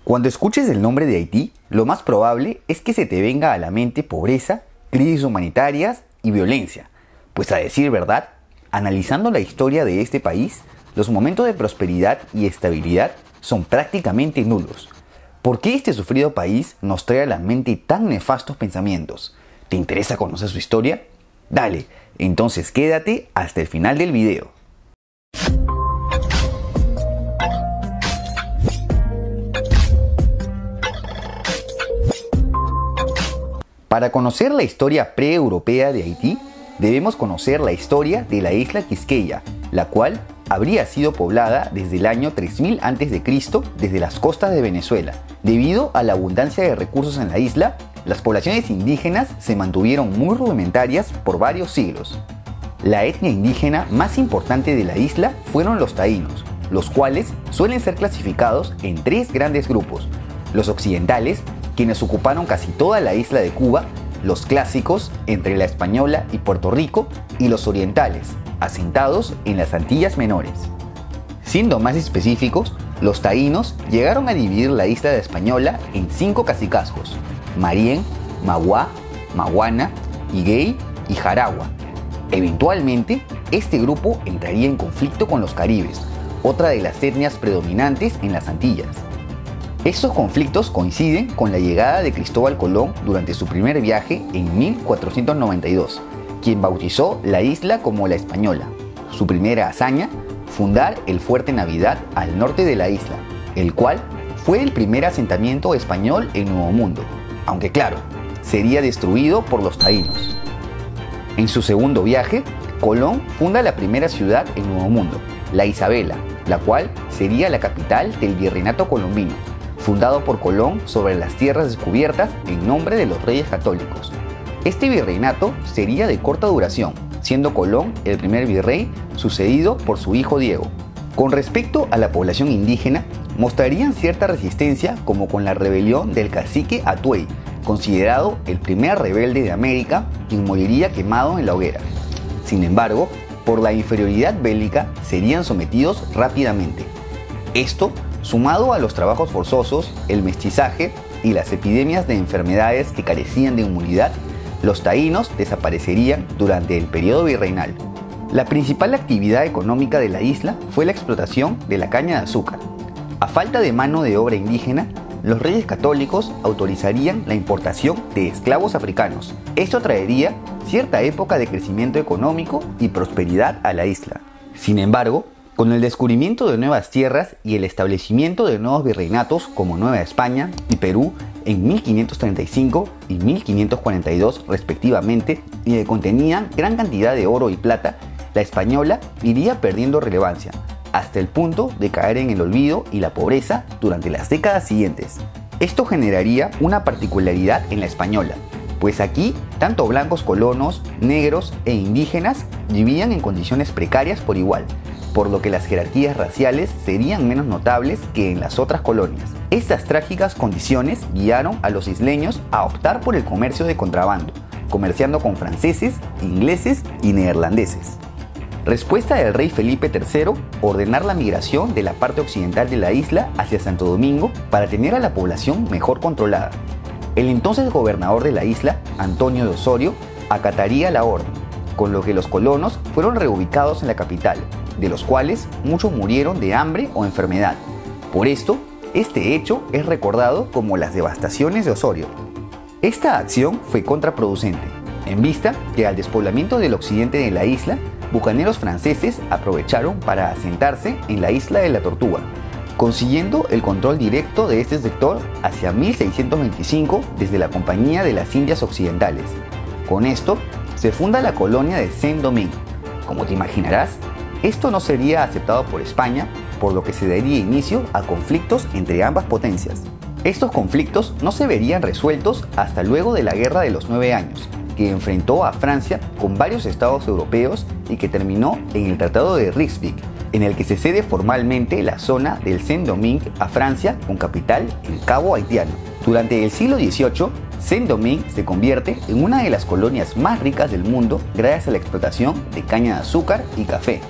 Cuando escuches el nombre de Haití, lo más probable es que se te venga a la mente pobreza, crisis humanitarias y violencia. Pues a decir verdad, analizando la historia de este país, los momentos de prosperidad y estabilidad son prácticamente nulos. ¿Por qué este sufrido país nos trae a la mente tan nefastos pensamientos? ¿Te interesa conocer su historia? Dale, entonces quédate hasta el final del video. Para conocer la historia pre-europea de Haití, debemos conocer la historia de la isla Quisqueya, la cual habría sido poblada desde el año 3000 a.C. desde las costas de Venezuela. Debido a la abundancia de recursos en la isla, las poblaciones indígenas se mantuvieron muy rudimentarias por varios siglos. La etnia indígena más importante de la isla fueron los taínos, los cuales suelen ser clasificados en tres grandes grupos: los occidentales, quienes ocuparon casi toda la isla de Cuba; los clásicos, entre la Española y Puerto Rico; y los orientales, asentados en las Antillas Menores. Siendo más específicos, los taínos llegaron a dividir la isla de Española en 5 cacicazgos: Marién, Maguá, Maguana, Higuey y Jaragua. Eventualmente, este grupo entraría en conflicto con los caribes, otra de las etnias predominantes en las Antillas. Estos conflictos coinciden con la llegada de Cristóbal Colón durante su primer viaje en 1492, quien bautizó la isla como La Española. Su primera hazaña, fundar el Fuerte Navidad al norte de la isla, el cual fue el primer asentamiento español en Nuevo Mundo, aunque claro, sería destruido por los taínos. En su segundo viaje, Colón funda la primera ciudad en Nuevo Mundo, La Isabela, la cual sería la capital del Virreinato colombino, fundado por Colón sobre las tierras descubiertas en nombre de los reyes católicos. Este virreinato sería de corta duración, siendo Colón el primer virrey, sucedido por su hijo Diego. Con respecto a la población indígena, mostrarían cierta resistencia, como con la rebelión del cacique Atuey, considerado el primer rebelde de América, quien moriría quemado en la hoguera. Sin embargo, por la inferioridad bélica, serían sometidos rápidamente. Esto, sumado a los trabajos forzosos, el mestizaje y las epidemias de enfermedades que carecían de inmunidad, los taínos desaparecerían durante el periodo virreinal. La principal actividad económica de la isla fue la explotación de la caña de azúcar. A falta de mano de obra indígena, los reyes católicos autorizarían la importación de esclavos africanos. Esto traería cierta época de crecimiento económico y prosperidad a la isla. Sin embargo, con el descubrimiento de nuevas tierras y el establecimiento de nuevos virreinatos como Nueva España y Perú en 1535 y 1542 respectivamente, y que contenían gran cantidad de oro y plata, la española iría perdiendo relevancia, hasta el punto de caer en el olvido y la pobreza durante las décadas siguientes. Esto generaría una particularidad en la española, pues aquí tanto blancos colonos, negros e indígenas vivían en condiciones precarias por igual, por lo que las jerarquías raciales serían menos notables que en las otras colonias. Estas trágicas condiciones guiaron a los isleños a optar por el comercio de contrabando, comerciando con franceses, ingleses y neerlandeses. Respuesta del rey Felipe III: ordenar la migración de la parte occidental de la isla hacia Santo Domingo para tener a la población mejor controlada. El entonces gobernador de la isla, Antonio de Osorio, acataría la orden, con lo que los colonos fueron reubicados en la capital, de los cuales muchos murieron de hambre o enfermedad. Por esto, este hecho es recordado como las devastaciones de Osorio. Esta acción fue contraproducente, en vista que al despoblamiento del occidente de la isla, bucaneros franceses aprovecharon para asentarse en la isla de la Tortuga, consiguiendo el control directo de este sector hacia 1625 desde la Compañía de las Indias Occidentales. Con esto, se funda la colonia de Saint-Domingue. Como te imaginarás, esto no sería aceptado por España, por lo que se daría inicio a conflictos entre ambas potencias. Estos conflictos no se verían resueltos hasta luego de la Guerra de los 9 años, que enfrentó a Francia con varios estados europeos y que terminó en el Tratado de Ryswick, en el que se cede formalmente la zona del Saint-Domingue a Francia con capital en Cabo Haitiano. Durante el siglo XVIII, Saint-Domingue se convierte en una de las colonias más ricas del mundo gracias a la explotación de caña de azúcar y café.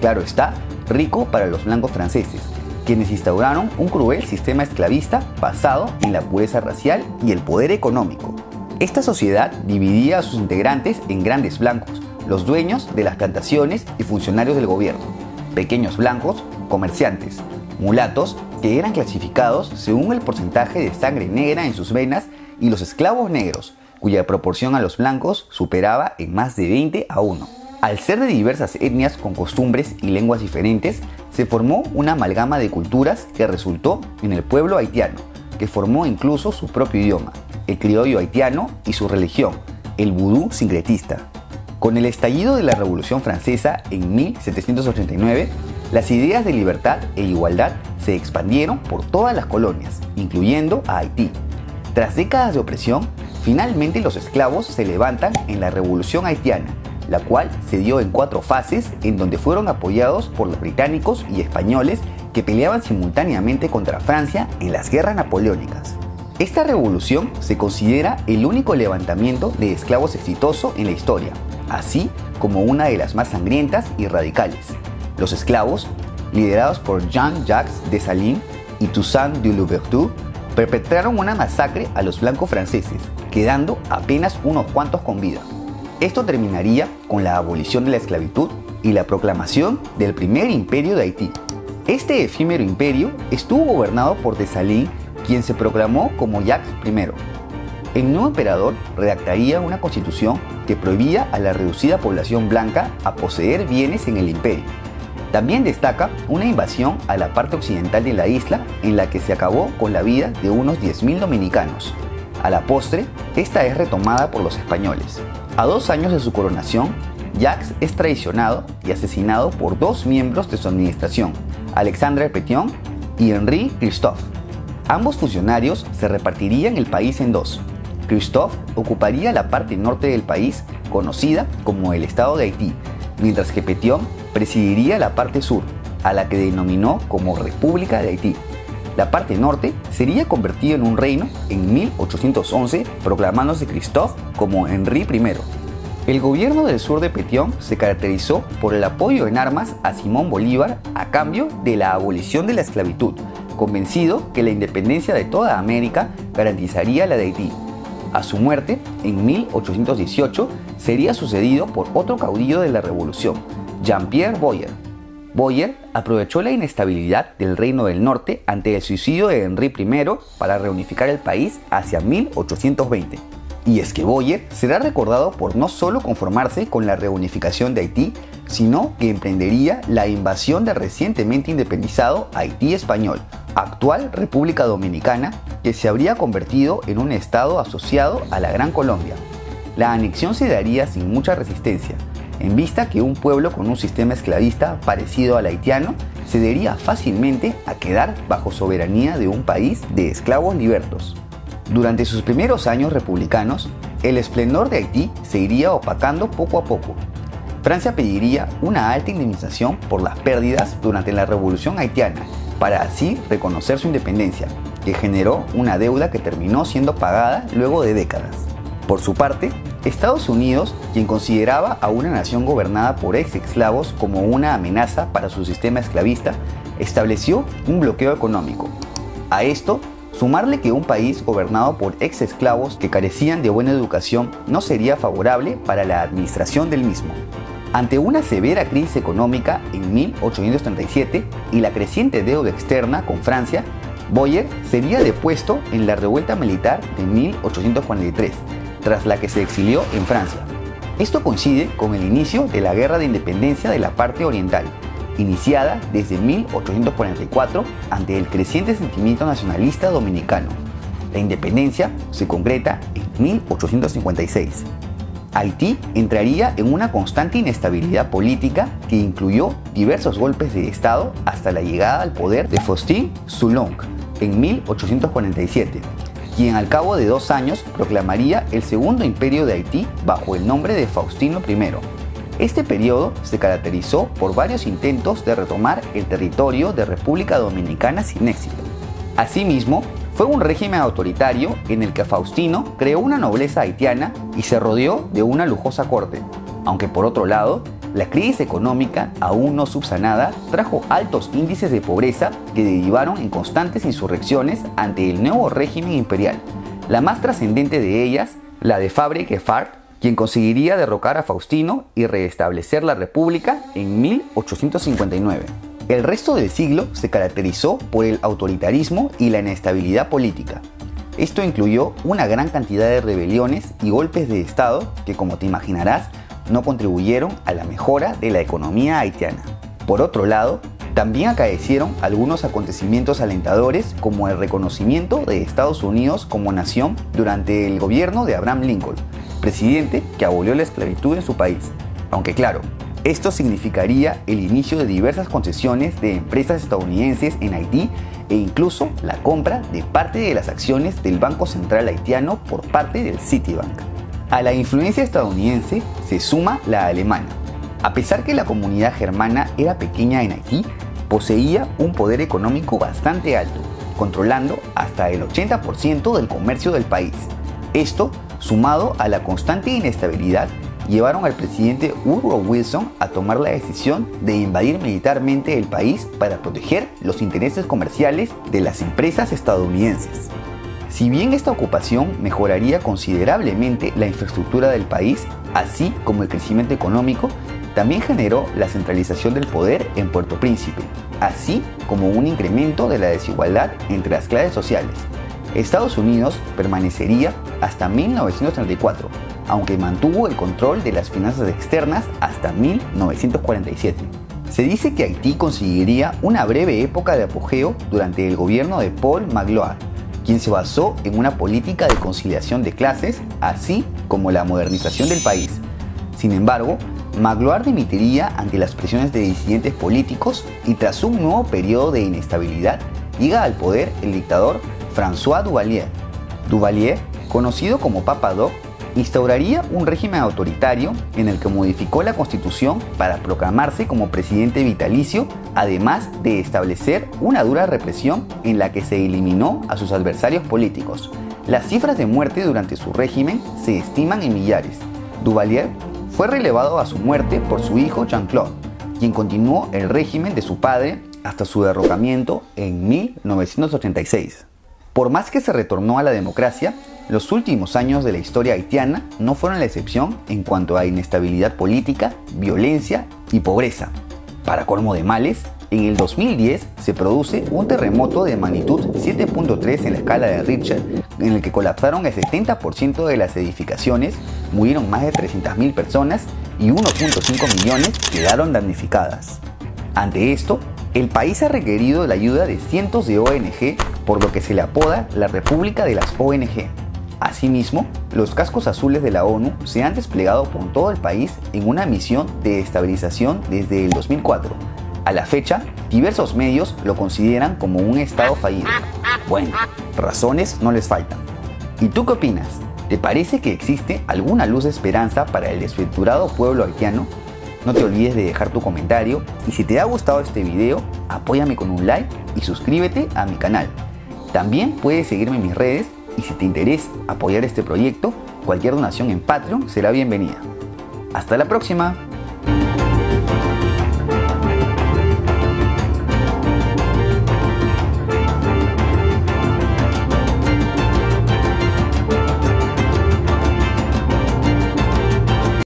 Claro está, rico para los blancos franceses, quienes instauraron un cruel sistema esclavista basado en la pureza racial y el poder económico. Esta sociedad dividía a sus integrantes en grandes blancos, los dueños de las plantaciones y funcionarios del gobierno, pequeños blancos, comerciantes, mulatos, que eran clasificados según el porcentaje de sangre negra en sus venas, y los esclavos negros, cuya proporción a los blancos superaba en más de 20-1. Al ser de diversas etnias con costumbres y lenguas diferentes, se formó una amalgama de culturas que resultó en el pueblo haitiano, que formó incluso su propio idioma, el criollo haitiano, y su religión, el vudú sincretista. Con el estallido de la Revolución Francesa en 1789, las ideas de libertad e igualdad se expandieron por todas las colonias, incluyendo a Haití. Tras décadas de opresión, finalmente los esclavos se levantan en la Revolución Haitiana, la cual se dio en 4 fases, en donde fueron apoyados por los británicos y españoles que peleaban simultáneamente contra Francia en las guerras napoleónicas. Esta revolución se considera el único levantamiento de esclavos exitoso en la historia, así como una de las más sangrientas y radicales. Los esclavos, liderados por Jean-Jacques Dessalines y Toussaint de Louverture, perpetraron una masacre a los blancos franceses, quedando apenas unos cuantos con vida. Esto terminaría con la abolición de la esclavitud y la proclamación del primer imperio de Haití. Este efímero imperio estuvo gobernado por Dessalines, quien se proclamó como Jacques I. El nuevo emperador redactaría una constitución que prohibía a la reducida población blanca a poseer bienes en el imperio. También destaca una invasión a la parte occidental de la isla, en la que se acabó con la vida de unos 10.000 dominicanos. A la postre, esta es retomada por los españoles. A 2 años de su coronación, Jacques es traicionado y asesinado por 2 miembros de su administración, Alexandre Pétion y Henri Christophe. Ambos funcionarios se repartirían el país en 2. Christophe ocuparía la parte norte del país, conocida como el Estado de Haití, mientras que Pétion presidiría la parte sur, a la que denominó como República de Haití. La parte norte sería convertida en un reino en 1811, proclamándose Christophe como Henri I. El gobierno del sur de Pétion se caracterizó por el apoyo en armas a Simón Bolívar a cambio de la abolición de la esclavitud, convencido que la independencia de toda América garantizaría la de Haití. A su muerte, en 1818, sería sucedido por otro caudillo de la revolución, Jean-Pierre Boyer. Boyer aprovechó la inestabilidad del Reino del Norte ante el suicidio de Henri I para reunificar el país hacia 1820. Y es que Boyer será recordado por no solo conformarse con la reunificación de Haití, sino que emprendería la invasión del recientemente independizado Haití español, actual República Dominicana, que se habría convertido en un estado asociado a la Gran Colombia. La anexión se daría sin mucha resistencia, en vista que un pueblo con un sistema esclavista parecido al haitiano cedería fácilmente a quedar bajo soberanía de un país de esclavos libertos. Durante sus primeros años republicanos, el esplendor de Haití se iría opacando poco a poco. Francia pediría una alta indemnización por las pérdidas durante la Revolución Haitiana, para así reconocer su independencia, que generó una deuda que terminó siendo pagada luego de décadas. Por su parte, Estados Unidos, quien consideraba a una nación gobernada por ex-esclavos como una amenaza para su sistema esclavista, estableció un bloqueo económico. A esto, sumarle que un país gobernado por ex-esclavos que carecían de buena educación no sería favorable para la administración del mismo. Ante una severa crisis económica en 1837 y la creciente deuda externa con Francia, Boyer sería depuesto en la revuelta militar de 1843, tras la que se exilió en Francia. Esto coincide con el inicio de la Guerra de Independencia de la parte oriental, iniciada desde 1844 ante el creciente sentimiento nacionalista dominicano. La independencia se concreta en 1856. Haití entraría en una constante inestabilidad política que incluyó diversos golpes de Estado hasta la llegada al poder de Faustin Soulonge en 1847, quien al cabo de 2 años proclamaría el segundo imperio de Haití bajo el nombre de Faustino I. Este periodo se caracterizó por varios intentos de retomar el territorio de República Dominicana sin éxito. Asimismo, fue un régimen autoritario en el que Faustino creó una nobleza haitiana y se rodeó de una lujosa corte, aunque por otro lado, La crisis económica, aún no subsanada, trajo altos índices de pobreza que derivaron en constantes insurrecciones ante el nuevo régimen imperial. La más trascendente de ellas, la de Fabre-Quefard, quien conseguiría derrocar a Faustino y restablecer la República en 1859. El resto del siglo se caracterizó por el autoritarismo y la inestabilidad política. Esto incluyó una gran cantidad de rebeliones y golpes de Estado que, como te imaginarás, no contribuyeron a la mejora de la economía haitiana. Por otro lado, también acaecieron algunos acontecimientos alentadores, como el reconocimiento de Estados Unidos como nación durante el gobierno de Abraham Lincoln, presidente que abolió la esclavitud en su país. Aunque claro, esto significaría el inicio de diversas concesiones de empresas estadounidenses en Haití e incluso la compra de parte de las acciones del Banco Central haitiano por parte del Citibank. A la influencia estadounidense se suma la alemana. A pesar que la comunidad germana era pequeña en Haití, poseía un poder económico bastante alto, controlando hasta el 80% del comercio del país. Esto, sumado a la constante inestabilidad, llevaron al presidente Woodrow Wilson a tomar la decisión de invadir militarmente el país para proteger los intereses comerciales de las empresas estadounidenses. Si bien esta ocupación mejoraría considerablemente la infraestructura del país, así como el crecimiento económico, también generó la centralización del poder en Puerto Príncipe, así como un incremento de la desigualdad entre las clases sociales. Estados Unidos permanecería hasta 1934, aunque mantuvo el control de las finanzas externas hasta 1947. Se dice que Haití conseguiría una breve época de apogeo durante el gobierno de Paul Magloire, quien se basó en una política de conciliación de clases, así como la modernización del país. Sin embargo, Magloire dimitiría ante las presiones de disidentes políticos y tras un nuevo periodo de inestabilidad, llega al poder el dictador François Duvalier. Duvalier, conocido como Papa Doc, instauraría un régimen autoritario en el que modificó la constitución para proclamarse como presidente vitalicio, además de establecer una dura represión en la que se eliminó a sus adversarios políticos. Las cifras de muerte durante su régimen se estiman en millares. Duvalier fue relevado a su muerte por su hijo Jean-Claude, quien continuó el régimen de su padre hasta su derrocamiento en 1986. Por más que se retornó a la democracia, los últimos años de la historia haitiana no fueron la excepción en cuanto a inestabilidad política, violencia y pobreza. Para colmo de males, en el 2010 se produce un terremoto de magnitud 7.3 en la escala de Richter, en el que colapsaron el 70% de las edificaciones, murieron más de 300.000 personas y 1.5 millones quedaron damnificadas. Ante esto, el país ha requerido la ayuda de cientos de ONG, por lo que se le apoda la República de las ONG. Asimismo, los cascos azules de la ONU se han desplegado por todo el país en una misión de estabilización desde el 2004. A la fecha, diversos medios lo consideran como un estado fallido. Bueno, razones no les faltan. ¿Y tú qué opinas? ¿Te parece que existe alguna luz de esperanza para el desventurado pueblo haitiano? No te olvides de dejar tu comentario y si te ha gustado este video, apóyame con un like y suscríbete a mi canal. También puedes seguirme en mis redes y si te interesa apoyar este proyecto, cualquier donación en Patreon será bienvenida. ¡Hasta la próxima!